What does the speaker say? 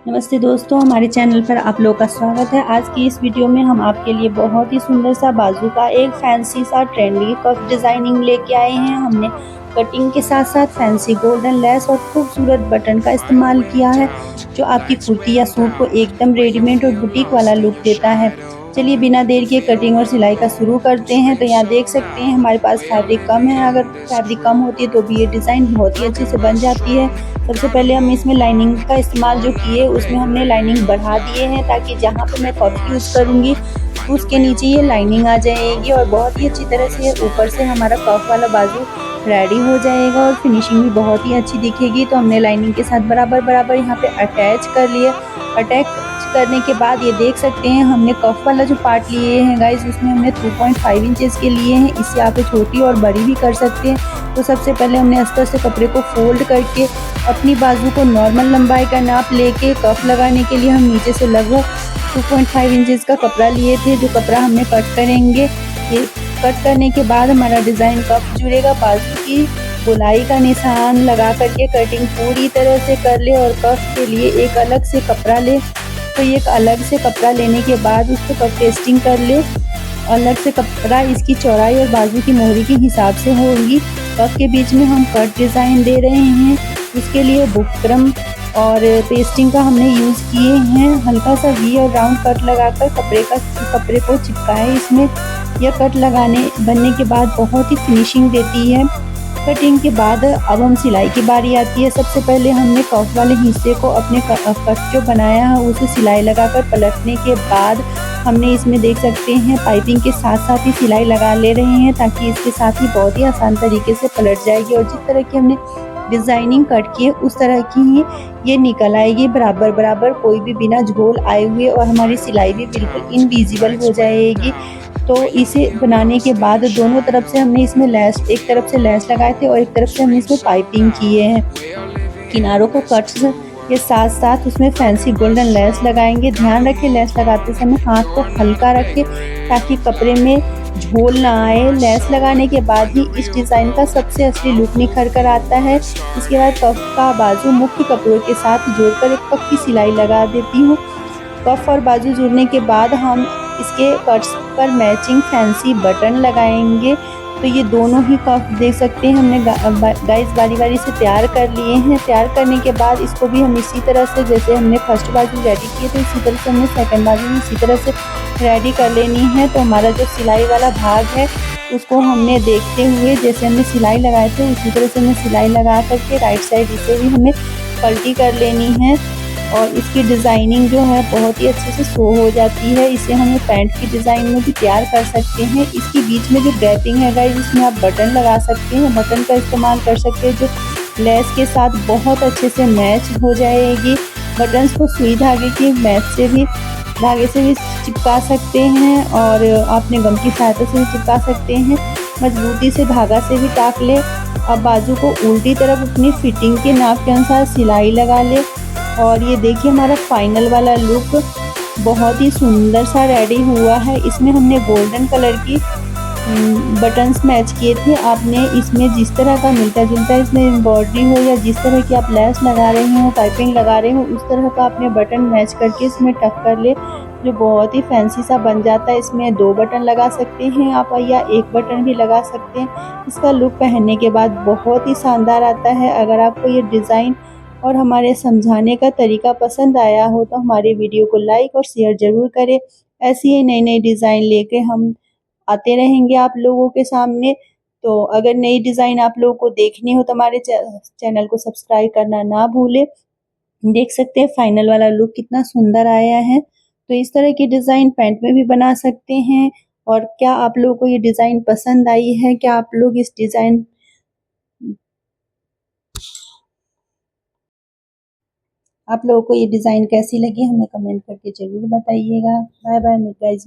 नमस्ते दोस्तों, हमारे चैनल पर आप लोग का स्वागत है। आज की इस वीडियो में हम आपके लिए बहुत ही सुंदर सा बाजू का एक फैंसी सा ट्रेंडी कफ डिज़ाइनिंग लेके आए हैं। हमने कटिंग के साथ साथ फैंसी गोल्डन लेस और खूबसूरत बटन का इस्तेमाल किया है, जो आपकी कुर्ती या सूट को एकदम रेडीमेड और बुटीक वाला लुक देता है। चलिए बिना देर किए कटिंग और सिलाई का शुरू करते हैं। तो यहाँ देख सकते हैं हमारे पास फैब्रिक कम है। अगर फैब्रिक कम होती है तो भी ये डिज़ाइन बहुत ही अच्छे से बन जाती है। सबसे पहले हम इसमें लाइनिंग का इस्तेमाल जो किए उसमें हमने लाइनिंग बढ़ा दिए हैं, ताकि जहाँ पे मैं कफ यूज़ करूँगी उसके नीचे ये लाइनिंग आ जाएगी और बहुत ही अच्छी तरह से ऊपर से हमारा कफ वाला बाजू रेडी हो जाएगा और फिनिशिंग भी बहुत ही अच्छी दिखेगी। तो हमने लाइनिंग के साथ बराबर बराबर यहाँ पे अटैच कर लिया। अटैच करने के बाद ये देख सकते हैं हमने कफ वाला जो पार्ट लिए हैं गाइस, उसमें हमने 2.5 इंचेस के लिए हैं। इससे आप छोटी और बड़ी भी कर सकते हैं। तो सबसे पहले हमने अस्तर से कपड़े को फोल्ड करके अपनी बाजू को नॉर्मल लंबाई का नाप लेके कफ लगाने के लिए हम नीचे से लगभग 2.5 इंचेस का कपड़ा लिए थे, जो कपड़ा हमने कट करेंगे। ये कट करने के बाद हमारा डिज़ाइन कफ जुड़ेगा। बाजू की गोलाई का निशान लगा करके कटिंग पूरी तरह से कर ले और कफ के लिए एक अलग से कपड़ा ले। तो एक अलग से कपड़ा लेने के बाद उसको कफ टेस्टिंग कर ले। अलग से कपड़ा इसकी चौड़ाई और बाजू की मोहरी के हिसाब से होगी। कफ के बीच में हम कट डिज़ाइन दे रहे हैं, उसके लिए बुकरम और पेस्टिंग का हमने यूज़ किए हैं। हल्का सा वी और राउंड कट लगाकर कपड़े को चिपकाए इसमें। यह कट लगाने बनने के बाद बहुत ही फिनिशिंग देती है। कटिंग के बाद अब हम सिलाई की बारी आती है। सबसे पहले हमने कफ वाले हिस्से को अपने कट जो बनाया है उसे सिलाई लगाकर पलटने के बाद हमने इसमें देख सकते हैं पाइपिंग के साथ साथ ही सिलाई लगा ले रहे हैं, ताकि इसके साथ ही बहुत ही आसान तरीके से पलट जाएगी और जिस तरह की हमने डिज़ाइनिंग कट की है उस तरह की ही ये निकल आएगी बराबर बराबर, कोई भी बिना झोल आए हुए, और हमारी सिलाई भी बिल्कुल इनविजिबल हो जाएगी। तो इसे बनाने के बाद दोनों तरफ से हमने इसमें लेस, एक तरफ से लेस लगाए थे और एक तरफ से हमने इसमें पाइपिंग किए हैं। किनारों को कट के साथ साथ उसमें फैंसी गोल्डन लेस लगाएंगे। ध्यान रखें लेस लगाते समय हाथ को हल्का रखें, ताकि कपड़े में झोल ना आए। लेस लगाने के बाद ही इस डिज़ाइन का सबसे असली लुक निखर कर आता है। इसके बाद कफ का बाजू मुख्य कपड़ों के साथ जोड़कर एक पक्की सिलाई लगा देती हूँ। कफ और बाजू जुड़ने के बाद हम इसके कट्स पर मैचिंग फैंसी बटन लगाएंगे। तो ये दोनों ही कफ देख सकते हैं हमने गाइस बारी बारी से तैयार कर लिए हैं। तैयार करने के बाद इसको भी हम इसी तरह से, जैसे हमने फर्स्ट बाजू रेडी किए थे इसी तरह से हमने सेकंड बाजू भी इसी तरह से रेडी कर लेनी है। तो हमारा जो सिलाई वाला भाग है उसको हमने देखते हुए, जैसे हमने सिलाई लगाए थे उसी तरह से हमने सिलाई लगा करके राइट साइड इसे भी हमें पलटी कर लेनी है। और इसकी डिज़ाइनिंग जो है बहुत ही अच्छे से शो हो जाती है। इसे हमें पैंट की डिज़ाइन में भी तैयार कर सकते हैं। इसके बीच में जो गैपिंग है गाइस, इसमें आप बटन लगा सकते हैं, बटन का इस्तेमाल कर सकते हैं, जो लेस के साथ बहुत अच्छे से मैच हो जाएगी। बटन्स को सुई धागे की धागे से भी चिपका सकते हैं और अपने गम की सहायता से भी चिपका सकते हैं। मजबूती से धागा से भी टाक ले। अब बाजू को उल्टी तरफ अपनी फिटिंग के नाप के अनुसार सिलाई लगा ले। और ये देखिए हमारा फाइनल वाला लुक बहुत ही सुंदर सा रेडी हुआ है। इसमें हमने गोल्डन कलर की बटन्स मैच किए थे। आपने इसमें जिस तरह का मिलता जुलता इसमें एम्ब्रॉयडरी हो या जिस तरह की आप लेस लगा रहे हो, पाइपिंग लगा रहे हो, उस तरह का आपने बटन मैच करके इसमें टक कर ले, जो बहुत ही फैंसी सा बन जाता है। इसमें 2 बटन लगा सकते हैं आप या 1 बटन भी लगा सकते हैं। इसका लुक पहनने के बाद बहुत ही शानदार आता है। अगर आपको ये डिज़ाइन और हमारे समझाने का तरीका पसंद आया हो तो हमारे वीडियो को लाइक और शेयर ज़रूर करें। ऐसी ही नई नई डिज़ाइन लेके हम आते रहेंगे आप लोगों के सामने। तो अगर नई डिज़ाइन आप लोगों को देखनी हो तो हमारे चैनल को सब्सक्राइब करना ना भूलें। देख सकते हैं फाइनल वाला लुक कितना सुंदर आया है। तो इस तरह की डिज़ाइन पैंट में भी बना सकते हैं। और क्या आप लोगों को ये डिज़ाइन पसंद आई है? क्या आप लोग इस डिज़ाइन आप लोगों को ये डिज़ाइन कैसी लगी हमें कमेंट करके ज़रूर बताइएगा। Bye bye guys.